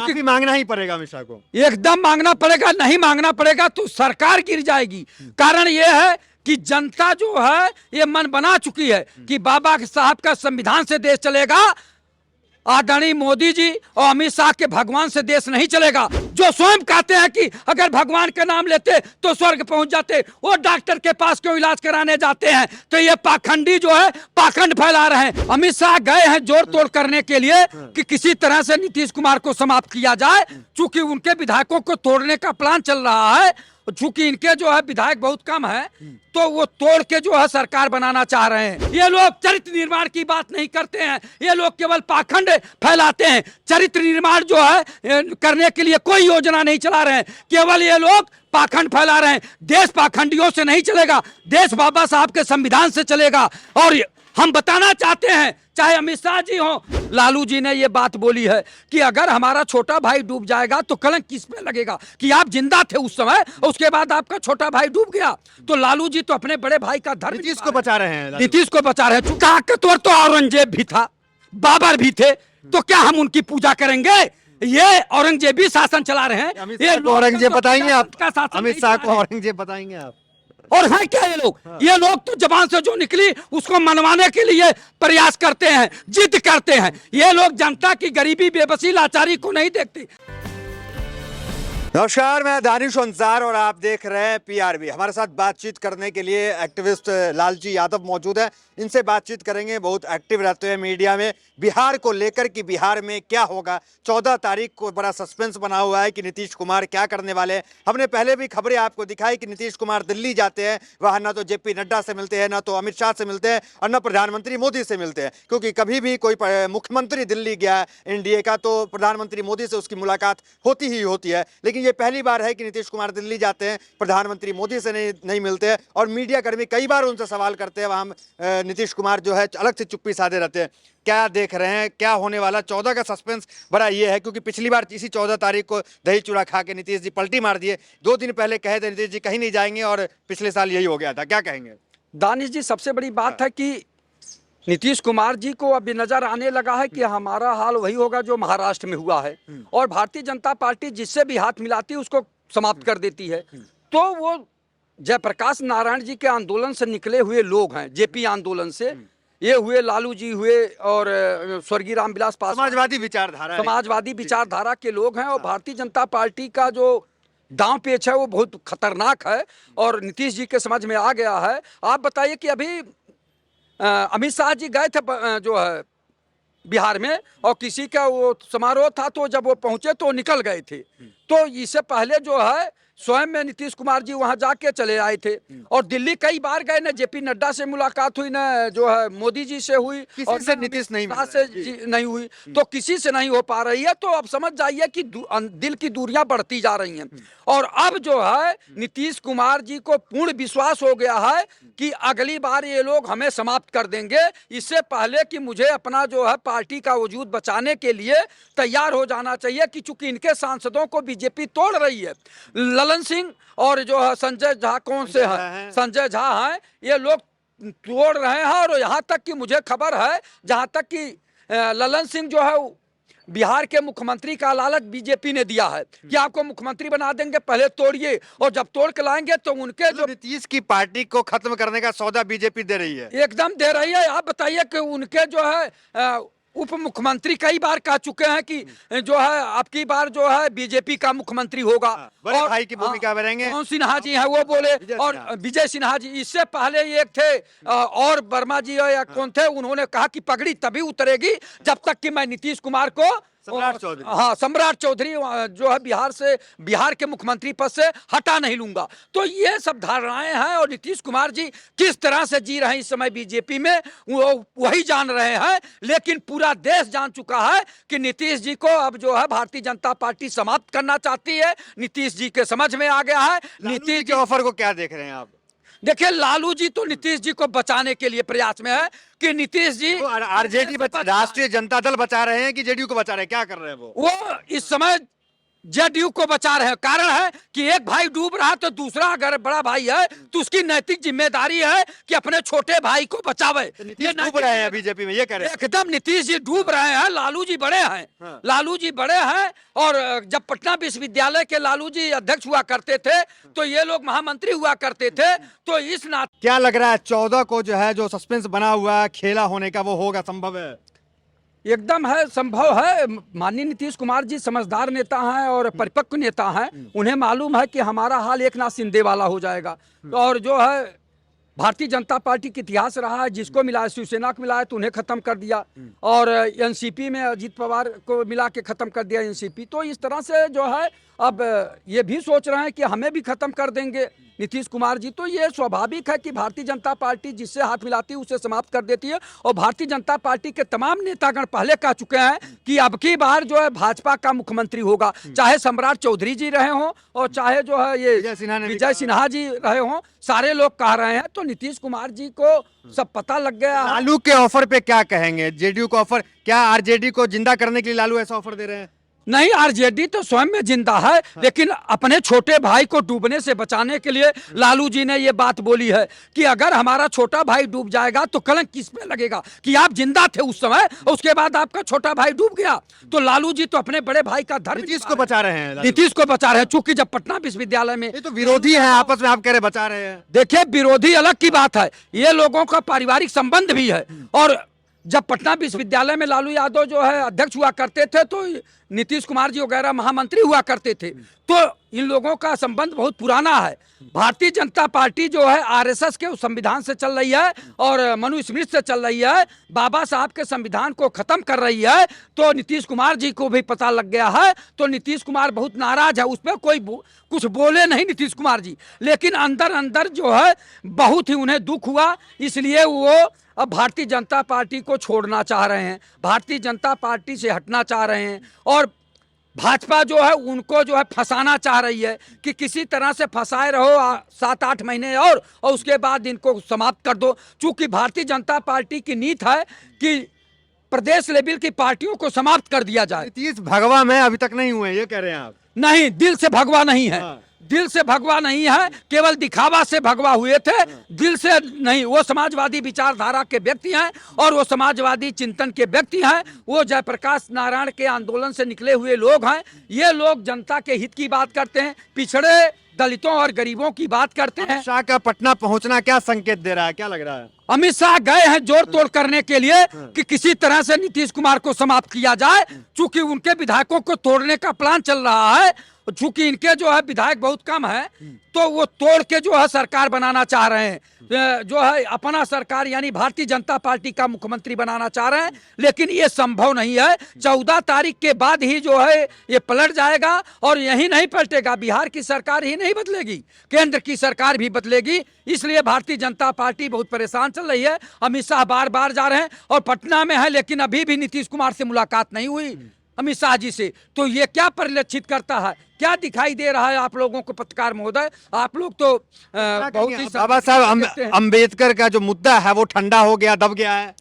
माफी मांगना ही पड़ेगा अमित शाह को। एकदम मांगना पड़ेगा, नहीं मांगना पड़ेगा तो सरकार गिर जाएगी। कारण यह है कि जनता जो है ये मन बना चुकी है कि बाबा साहब का संविधान से देश चलेगा, आदरणीय मोदी जी और अमित शाह के भगवान से देश नहीं चलेगा। जो स्वयं कहते हैं कि अगर भगवान का नाम लेते तो स्वर्ग पहुंच जाते, वो डॉक्टर के पास क्यों इलाज कराने जाते हैं? तो ये पाखंडी जो है पाखंड फैला रहे हैं। अमित शाह गए हैं जोड़ तोड़ करने के लिए कि किसी तरह से नीतीश कुमार को समाप्त किया जाए, चूंकि उनके विधायकों को तोड़ने का प्लान चल रहा है। चूंकि इनके जो है विधायक बहुत कम है तो वो तोड़ के जो है सरकार बनाना चाह रहे हैं। ये लोग चरित्र निर्माण की बात नहीं करते हैं, ये लोग केवल पाखंड फैलाते हैं। चरित्र निर्माण जो है करने के लिए कोई योजना नहीं चला रहे हैं, केवल ये लोग पाखंड फैला रहे हैं। देश पाखंडियों से नहीं चलेगा, देश बाबा साहब के संविधान से चलेगा। और हम बताना चाहते हैं, चाहे अमित शाह जी हो, लालू जी ने ये बात बोली है कि अगर हमारा छोटा भाई डूब जाएगा तो कलंक किस पे लगेगा कि आप जिंदा थे उस समय, उसके बाद आपका छोटा भाई डूब गया। तो लालू जी तो अपने बड़े भाई का धर्म नीतीश को बचा रहे हैं। नीतीश को बचा रहे हैं। ताकतवर तो औरंगजेब भी था, बाबर भी थे, तो क्या हम उनकी पूजा करेंगे? ये औरंगजेबी शासन चला रहे हैं। अमित शाह को औरंगजेब बताएंगे आप? अमित शाह को और औरंगजेब बताएंगे आप? है क्या ये लोग? ये लोग तो जबान से जो निकली उसको मनवाने के लिए प्रयास करते हैं, जिद करते हैं। ये लोग जनता की गरीबी, बेबसी, लाचारी को नहीं देखते। नमस्कार, मैं दानिश अंसार और आप देख रहे हैं पीआरबी। हमारे साथ बातचीत करने के लिए एक्टिविस्ट लालजी यादव मौजूद है। इनसे बातचीत करेंगे। बहुत एक्टिव रहते हैं मीडिया में बिहार को लेकर कि बिहार में क्या होगा। 14 तारीख को बड़ा सस्पेंस बना हुआ है कि नीतीश कुमार क्या करने वाले हैं। हमने पहले भी खबरें आपको दिखाई कि नीतीश कुमार दिल्ली जाते हैं, वहाँ ना तो जेपी नड्डा से मिलते हैं, ना तो अमित शाह से मिलते हैं और न प्रधानमंत्री मोदी से मिलते हैं। क्योंकि कभी भी कोई मुख्यमंत्री दिल्ली गया एनडीए का तो प्रधानमंत्री मोदी से उसकी मुलाकात होती ही होती है। लेकिन ये पहली बार है कि नीतीश कुमार दिल्ली जाते हैं, प्रधानमंत्री मोदी से नहीं मिलते हैं। और मीडिया कर्मी कई बार उनसे सवाल करते हैं, वहाँ नीतीश कुमार जो है अलग से चुप्पी साधे रहते हैं। क्या देख रहे हैं, क्या होने वाला? 14 का सस्पेंस बड़ा ये है क्योंकि पिछली बार इसी 14 तारीख को दही चूड़ा खा के नीतीश जी पलटी मार दिए। 2 दिन पहले कहे थे नीतीश जी कहीं नहीं जाएंगे और पिछले साल यही हो गया था। क्या कहेंगे? दानिश जी, सबसे बड़ी बात है कि नीतीश कुमार जी को अब नजर आने लगा है कि हमारा हाल वही होगा जो महाराष्ट्र में हुआ है, और भारतीय जनता पार्टी जिससे भी हाथ मिलाती है उसको समाप्त कर देती है। तो वो जयप्रकाश नारायण जी के आंदोलन से निकले हुए लोग हैं, जेपी आंदोलन से ये हुए, लालू जी हुए और स्वर्गीय रामविलास पासवान, समाजवादी विचारधारा के लोग हैं। और भारतीय जनता पार्टी का जो दांव पेच है वो बहुत खतरनाक है और नीतीश जी के समझ में आ गया है। आप बताइए कि अभी अमित शाह जी गए थे जो है बिहार में, और किसी का वो समारोह था, तो जब वो पहुंचे तो निकल गए थे। तो इससे पहले जो है स्वयं में नीतीश कुमार जी वहां जाके चले आए थे। और दिल्ली कई बार गए, न जेपी नड्डा से मुलाकात हुई, न जो है मोदी जी से हुई, और से नीतीश नहीं हुई। तो किसी से नहीं हो पा रही है। तो अब समझ जाइए कि दिल की दूरियां बढ़ती जा रही हैं। और अब जो है नीतीश कुमार जी को पूर्ण विश्वास हो गया है कि अगली बार ये लोग हमें समाप्त कर देंगे। इससे पहले कि मुझे अपना जो है पार्टी का वजूद बचाने के लिए तैयार हो जाना चाहिए, कि चूंकि इनके सांसदों को बीजेपी तोड़ रही है। ललन सिंह और जो है संजय झा, कौन से हैं, संजय झा हैं, ये लोग तोड़ रहे हैं। और यहाँ तक कि मुझे खबर है, जहाँ तक कि ललन सिंह जो है बिहार के मुख्यमंत्री का लालच बीजेपी ने दिया है कि आपको मुख्यमंत्री बना देंगे, पहले तोड़िए, और जब तोड़ के लाएंगे तो उनके जो नीतीश की पार्टी को खत्म करने का सौदा बीजेपी दे रही है, एकदम दे रही है। आप बताइए कि उनके जो है उप मुख्यमंत्री कई बार कह चुके हैं कि जो है आपकी बार जो है बीजेपी का मुख्यमंत्री होगा, बड़े भाई की भूमिका में रहेंगे। कौन सिन्हा जी हैं वो बोले, और विजय सिन्हा जी। इससे पहले एक थे और वर्मा जी या कौन थे, उन्होंने कहा कि पगड़ी तभी उतरेगी जब तक कि मैं नीतीश कुमार को, सम्राट चौधरी जो है बिहार के मुख्यमंत्री पद से हटा नहीं लूंगा। तो ये सब धारणाएं हैं। और नीतीश कुमार जी किस तरह से जी रहे हैं इस समय बीजेपी में, वो वही जान रहे हैं। लेकिन पूरा देश जान चुका है कि नीतीश जी को अब जो है भारतीय जनता पार्टी समाप्त करना चाहती है। नीतीश जी के समझ में आ गया है। नीतीश के ऑफर को क्या देख रहे हैं आप? देखिए, लालू जी तो नीतीश जी को बचाने के लिए प्रयास में है कि नीतीश जी आरजेडी राष्ट्रीय जनता दल बचा रहे हैं कि जेडीयू को बचा रहे हैं? क्या कर रहे हैं वो इस समय जेडीयू को बचा रहे हैं। कारण है कि एक भाई डूब रहा तो दूसरा अगर बड़ा भाई है तो उसकी नैतिक जिम्मेदारी है कि अपने छोटे भाई को बचावे। नीतीश डूब रहे हैं बीजेपी में, ये कह रहे हैं। एकदम नीतीश जी डूब रहे हैं। लालू जी बड़े हैं। हाँ। लालू जी बड़े हैं। और जब पटना विश्वविद्यालय के लालू जी अध्यक्ष हुआ करते थे तो ये लोग महामंत्री हुआ करते थे। तो इस नाते क्या लग रहा है 14 को जो है, जो सस्पेंस बना हुआ है खेला होने का, वो होगा, संभव है? एकदम है, संभव है। माननीय नीतीश कुमार जी समझदार नेता हैं और परिपक्व नेता हैं। उन्हें मालूम है कि हमारा हाल एक नाथ शिंदे वाला हो जाएगा। और जो है भारतीय जनता पार्टी का इतिहास रहा है, जिसको मिला है, शिवसेना को मिला है तो उन्हें खत्म कर दिया, और एनसीपी में अजीत पवार को मिला के खत्म कर दिया एनसीपी। तो इस तरह से जो है अब ये भी सोच रहे हैं कि हमें भी खत्म कर देंगे नीतीश कुमार जी। तो ये स्वाभाविक है कि भारतीय जनता पार्टी जिससे हाथ मिलाती है उसे समाप्त कर देती है। और भारतीय जनता पार्टी के तमाम नेतागण पहले कह चुके हैं कि अब की बार जो है भाजपा का मुख्यमंत्री होगा, चाहे सम्राट चौधरी जी रहे हों और चाहे जो है ये विजय सिन्हा जी रहे हों। सारे लोग कह रहे हैं। तो नीतीश कुमार जी को सब पता लग गया है। लालू के ऑफर पे क्या कहेंगे? जेडीयू को ऑफर, क्या आरजेडी को जिंदा करने के लिए लालू ऐसा ऑफर दे रहे हैं? नहीं, आरजेडी तो स्वयं में जिंदा है। लेकिन अपने छोटे भाई को डूबने से बचाने के लिए लालू जी ने ये बात बोली है कि अगर हमारा छोटा भाई डूब जाएगा तो कलंक किस पे लगेगा कि आप जिंदा थे उस समय और उसके बाद आपका छोटा भाई डूब गया। तो लालू जी तो अपने बड़े भाई का धर्म, नीतीश को बचा रहे हैं। नीतीश को बचा रहे हैं। चूंकि जब पटना विश्वविद्यालय में, ये तो विरोधी है आपस में, आप कह रहे बचा रहे हैं। देखिए विरोधी अलग की बात है, ये लोगों का पारिवारिक संबंध भी है। और जब पटना विश्वविद्यालय में लालू यादव जो है अध्यक्ष हुआ करते थे तो नीतीश कुमार जी वगैरह महामंत्री हुआ करते थे। तो इन लोगों का संबंध बहुत पुराना है। भारतीय जनता पार्टी जो है आरएसएस के संविधान से चल रही है और मनुस्मृति से चल रही है, बाबा साहब के संविधान को खत्म कर रही है। तो नीतीश कुमार जी को भी पता लग गया है। तो नीतीश कुमार बहुत नाराज है। उस पर कोई कुछ बोले नहीं नीतीश कुमार जी, लेकिन अंदर अंदर जो है बहुत ही उन्हें दुख हुआ। इसलिए वो अब भारतीय जनता पार्टी को छोड़ना चाह रहे हैं, भारतीय जनता पार्टी से हटना चाह रहे हैं। और भाजपा जो है उनको जो है फंसाना चाह रही है कि किसी तरह से फंसाए रहो 7-8 महीने और उसके बाद इनको समाप्त कर दो। चूंकि भारतीय जनता पार्टी की नीति है कि प्रदेश लेवल की पार्टियों को समाप्त कर दिया जाए। नीतीश भगवा में अभी तक नहीं हुए, ये कह रहे हैं आप? नहीं, दिल से भगवा नहीं है। हाँ। दिल से भगवा नहीं है, केवल दिखावा से भगवा हुए थे, दिल से नहीं। वो समाजवादी विचारधारा के व्यक्ति हैं और वो समाजवादी चिंतन के व्यक्ति हैं। वो जयप्रकाश नारायण के आंदोलन से निकले हुए लोग हैं। ये लोग जनता के हित की बात करते हैं, पिछड़े दलितों और गरीबों की बात करते हैं। शाह का पटना पहुंचना क्या संकेत दे रहा है, क्या लग रहा है? अमित शाह गए हैं जोड़ तोड़ करने के लिए कि किसी तरह से नीतीश कुमार को समाप्त किया जाए। चूंकि उनके विधायकों को तोड़ने का प्लान चल रहा है, चूंकि इनके जो है विधायक बहुत कम है तो वो तोड़ के जो है सरकार बनाना चाह रहे हैं। जो है अपना सरकार यानी भारतीय जनता पार्टी का मुख्यमंत्री बनाना चाह रहे हैं। लेकिन ये संभव नहीं है। 14 तारीख के बाद ही जो है ये पलट जाएगा। और यही नहीं पलटेगा, बिहार की सरकार ही नहीं बदलेगी, केंद्र की सरकार भी बदलेगी। इसलिए भारतीय जनता पार्टी बहुत परेशान चल रही है। अमित शाह बार बार जा रहे हैं और पटना में है, लेकिन अभी भी नीतीश कुमार से मुलाकात नहीं हुई अमित शाह जी से। तो ये क्या परिलक्षित करता है, क्या दिखाई दे रहा है आप लोगों को? पत्रकार महोदय, आप लोग तो बहुत ही बाबा साहब अम्बेडकर का जो मुद्दा है वो ठंडा हो गया, दब गया है?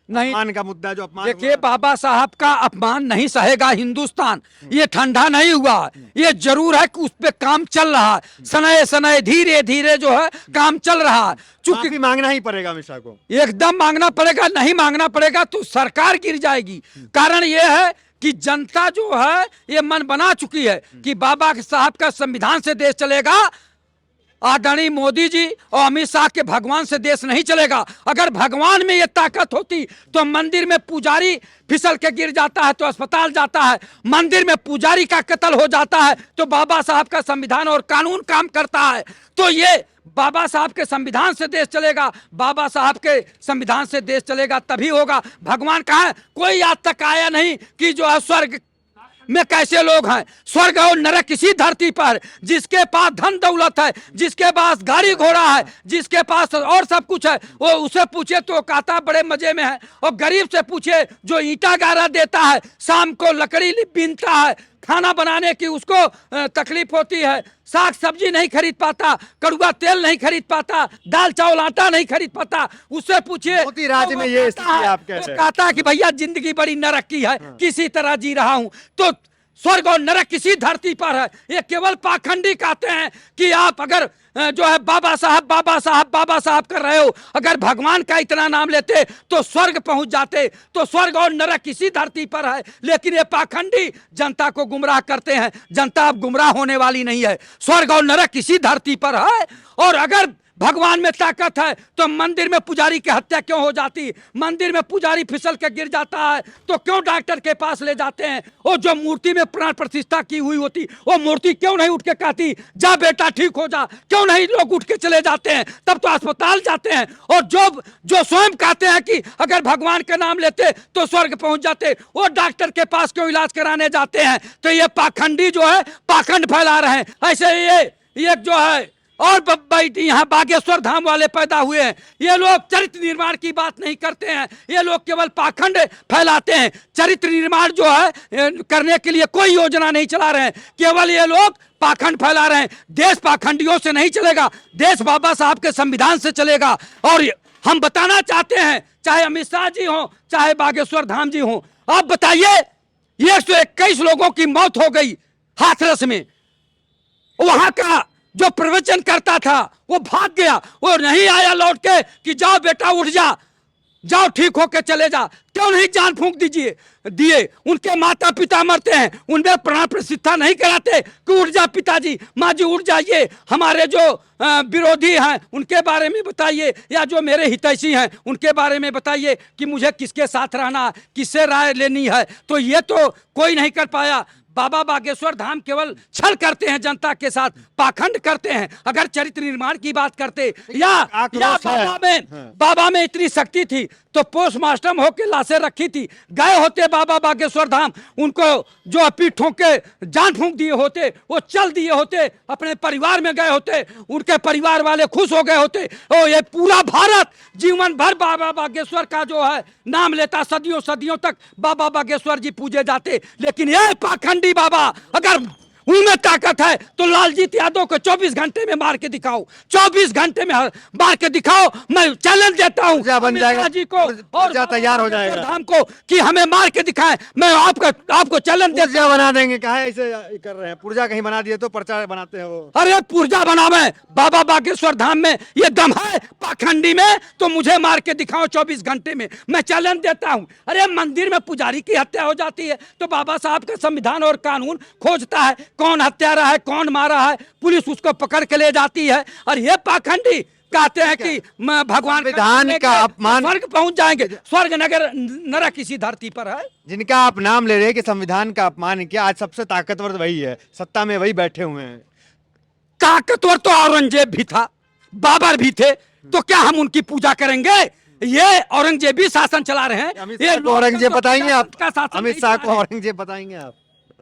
नहीं, अपमान का मुद्दा जो अपमान, देखिए बाबा साहब का अपमान नहीं सहेगा हिंदुस्तान। ये ठंडा नहीं हुआ। ये जरूर है कि उस पे काम चल रहा है, सनय सनय धीरे धीरे जो है काम चल रहा है। चूंकि मांगना ही पड़ेगा अमित शाह को, एकदम मांगना पड़ेगा। नहीं मांगना पड़ेगा तो सरकार गिर जाएगी। कारण ये है कि जनता जो है ये मन बना चुकी है कि बाबा साहब का संविधान से देश चलेगा। आदरणीय मोदी जी और अमित शाह के भगवान से देश नहीं चलेगा। अगर भगवान में ये ताकत होती तो मंदिर में पुजारी फिसल के गिर जाता है तो अस्पताल जाता है, मंदिर में पुजारी का कत्ल हो जाता है तो बाबा साहब का संविधान और कानून काम करता है। तो ये बाबा साहब के संविधान से देश चलेगा, बाबा साहब के संविधान से देश चलेगा तभी होगा। भगवान कहाँ है? कोई आज तक आया नहीं कि जो है स्वर्ग में कैसे लोग हैं। स्वर्ग और नरक इसी धरती पर। जिसके पास धन दौलत है, जिसके पास गाड़ी घोड़ा है, जिसके पास और सब कुछ है, वो उसे पूछे तो कहता बड़े मजे में है। और गरीब से पूछे जो ईंटा गारा देता है, शाम को लकड़ी बीनता है, खाना बनाने की उसको तकलीफ होती है, साग सब्जी नहीं खरीद पाता, कड़ुआ तेल नहीं खरीद पाता, दाल चावल आटा नहीं खरीद पाता, उससे पूछिए मोदी राज्य में ये स्थिति आप कह रहे हैं। कहता है कि भैया जिंदगी बड़ी नरक की है, किसी तरह जी रहा हूं। तो स्वर्ग और नरक किसी धरती पर है। ये केवल पाखंडी कहते हैं कि आप अगर जो है बाबा साहब कर रहे हो, अगर भगवान का इतना नाम लेते तो स्वर्ग पहुंच जाते। तो स्वर्ग और नरक किसी धरती पर है, लेकिन ये पाखंडी जनता को गुमराह करते हैं। जनता अब गुमराह होने वाली नहीं है, स्वर्ग और नरक किसी धरती पर है। और अगर भगवान में ताकत है तो मंदिर में पुजारी की हत्या क्यों हो जाती? मंदिर में पुजारी फिसल के गिर जाता है तो क्यों डॉक्टर के पास ले जाते हैं? और जो मूर्ति में प्राण प्रतिष्ठा की हुई होती, वो मूर्ति क्यों नहीं उठ के कहती जा बेटा ठीक हो जा? क्यों नहीं लोग उठ के चले जाते हैं? तब तो अस्पताल जाते हैं। और जो स्वयं कहते हैं कि अगर भगवान का नाम लेते तो स्वर्ग पहुंच जाते, वो डॉक्टर के पास क्यों इलाज कराने जाते हैं? तो ये पाखंडी जो है पाखंड फैला रहे हैं। ऐसे ये जो है और यहाँ बागेश्वर धाम वाले पैदा हुए हैं, ये लोग चरित्र निर्माण की बात नहीं करते हैं, ये लोग केवल पाखंड फैलाते हैं। चरित्र निर्माण जो है करने के लिए कोई योजना नहीं चला रहे हैं, केवल ये लोग पाखंड फैला रहे हैं। देश पाखंडियों से नहीं चलेगा, देश बाबा साहब के संविधान से चलेगा। और हम बताना चाहते हैं, चाहे अमित शाह जी हो, चाहे बागेश्वर धाम जी हो, आप बताइए 121 लोगों की मौत हो गई हाथरस में। वहां का जो प्रवचन करता था वो भाग गया, वो नहीं आया लौट के कि जाओ बेटा उठ जा, जाओ ठीक होके चले जा। क्यों नहीं जान फूंक दिए? उनके माता पिता मरते हैं, उनमें प्राण प्रतिष्ठा नहीं कराते कि उठ जा पिताजी, माँ जी उठ जाइए। हमारे जो विरोधी हैं उनके बारे में बताइए, या जो मेरे हितैषी हैं उनके बारे में बताइए कि मुझे किसके साथ रहना, किससे राय लेनी है। तो ये तो कोई नहीं कर पाया। बाबा बागेश्वर धाम केवल छल करते हैं, जनता के साथ पाखंड करते हैं। अगर चरित्र निर्माण की बात करते या बाबा में इतनी शक्ति थी तो पोस्टमास्टर्म होके लाशें रखी थी, गए होते बाबा बागेश्वर धाम, उनको जो पीठों के जान फूंक दिए होते, वो चल दिए होते, अपने परिवार में गए होते, उनके परिवार वाले खुश हो गए होते। और ये पूरा भारत जीवन भर बाबा बागेश्वर का जो है नाम लेता, सदियों सदियों तक बाबा बागेश्वर जी पूजे जाते। लेकिन ये पाखंडी बाबा अगर उनमें ताकत है तो लालजीत यादव को 24 घंटे में मार के दिखाओ, 24 घंटे में मार के दिखाओ। मैं चैलेंज देता हूं बन जाएगा जी को और तैयार हो जाएगा धाम को कि हमें मार के दिखाएं। मैं आपको चैलेंज देता बना देंगे। कहा ऐसे कर रहे हैं, पुर्जा कहीं बना दिए तो पर्चा बनाते हैं वो। अरे पुर्जा बनावे बाबा बागेश्वर धाम में ये दम है पाखंडी में, तो मुझे मार के दिखाओ 24 घंटे में। मैं चैलेंज देता हूं। अरे मंदिर में पुजारी की हत्या हो जाती है तो बाबा साहब का संविधान और कानून खोजता है कौन हत्यारा है, कौन मारा है, पुलिस उसको पकड़ के ले जाती है। और ये पाखंडी कहते हैं कि भगवान संविधान का अपमान, स्वर्ग पहुंच जाएंगे। स्वर्ग नरक किसी धरती पर है। जिनका आप नाम ले रहे हैं कि संविधान का अपमान किया, आज सबसे ताकतवर वही है, सत्ता में वही बैठे हुए हैं। ताकतवर तो औरंगजेब भी था, बाबर भी थे, तो क्या हम उनकी पूजा करेंगे? ये औरंगजेब भी शासन चला रहे हैं। ये औरंगजेब बताएंगे आप? अमित शाह को औरंगजेब बताएंगे आप?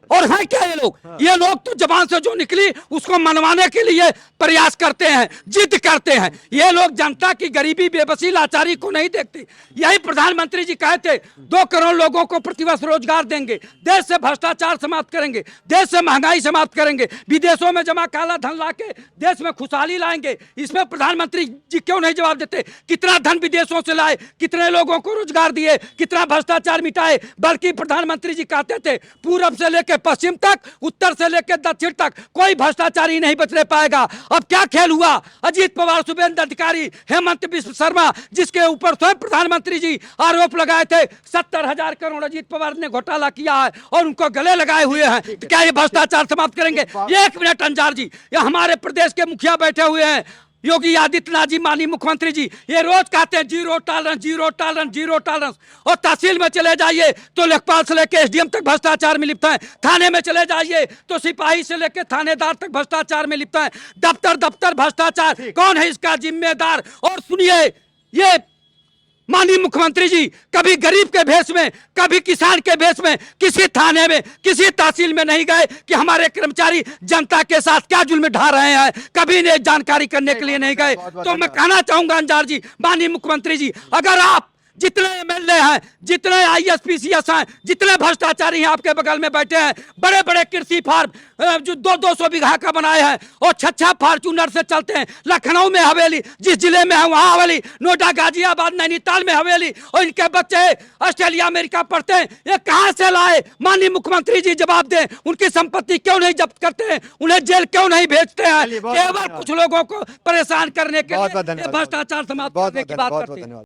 और है क्या ये लोग? ये लोग तो जबान से जो निकली उसको मनवाने के लिए प्रयास करते हैं, जिद करते हैं। ये लोग जनता की गरीबी, बेबसी, लाचारी को नहीं देखते। यही प्रधानमंत्री जी कहे थे 2 करोड़ लोगों को प्रतिवर्ष रोजगार देंगे, देश से भ्रष्टाचार समाप्त करेंगे, देश से महंगाई समाप्त करेंगे, विदेशों में जमा काला धन लाके देश में खुशहाली लाएंगे। इसमें प्रधानमंत्री जी क्यों नहीं जवाब देते? कितना धन विदेशों से लाए, कितने लोगों को रोजगार दिए, कितना भ्रष्टाचार मिटाए? बल्कि प्रधानमंत्री जी कहते थे पूरब से लेकर पश्चिम तक, उत्तर से लेकर दक्षिण तक कोई भ्रष्टाचारी नहीं बचने पाएगा। अब क्या खेल हुआ? अजीत पवार, शुभेंद्र अधिकारी, हेमंत बिश्व शर्मा, जिसके ऊपर स्वयं प्रधानमंत्री जी आरोप लगाए थे 70,000 करोड़ अजीत पवार ने घोटाला किया है और उनको गले लगाए हुए हैं। तो क्या ये भ्रष्टाचार समाप्त करेंगे? 1 मिनट अंजार जी, ये हमारे प्रदेश के मुखिया बैठे हुए हैं, योगी आदित्यनाथ जी, माननीय मुख्यमंत्री जी, ये रोज कहते हैं zero tolerance, zero tolerance, zero tolerance. और तहसील में चले जाइए तो लेखपाल से लेकर एसडीएम तक भ्रष्टाचार में लिप्त है, थाने में चले जाइए तो सिपाही से लेकर थानेदार तक भ्रष्टाचार में लिप्त है, दफ्तर दफ्तर भ्रष्टाचार। कौन है इसका जिम्मेदार? और सुनिए, ये माननीय मुख्यमंत्री जी कभी गरीब के भेष में, कभी किसान के भेष में किसी थाने में, किसी तहसील में नहीं गए कि हमारे कर्मचारी जनता के साथ क्या जुल्म ढा रहे हैं, कभी ने जानकारी करने के लिए नहीं गए। तो मैं कहना चाहूंगा अंजार जी, माननीय मुख्यमंत्री जी, अगर आप जितने एमएलए हैं, जितने आईएएस हैं, जितने भ्रष्टाचारी हैं आपके बगल में बैठे हैं, बड़े बड़े कृषि फार्म जो 200 बीघा का बनाए हैं और 6 फॉर्चूनर से चलते हैं। लखनऊ में हवेली, जिस जिले में है वहां हवेली, नोएडा, गाजियाबाद, नैनीताल में हवेली, और इनके बच्चे ऑस्ट्रेलिया अमेरिका पढ़ते हैं। ये कहां से लाए? माननीय मुख्यमंत्री जी जवाब दें। उनकी संपत्ति क्यों नहीं जब्त करते हैं? उन्हें जेल क्यों नहीं भेजते हैं? चलिए, बहुत केवल धन्यवाद। कुछ लोगों को परेशान करने के बहुत लिए धन्यवाद। भ्रष्टाचार समाप्त बहुत करने की बहुत बात करते हैं। धन्यवाद।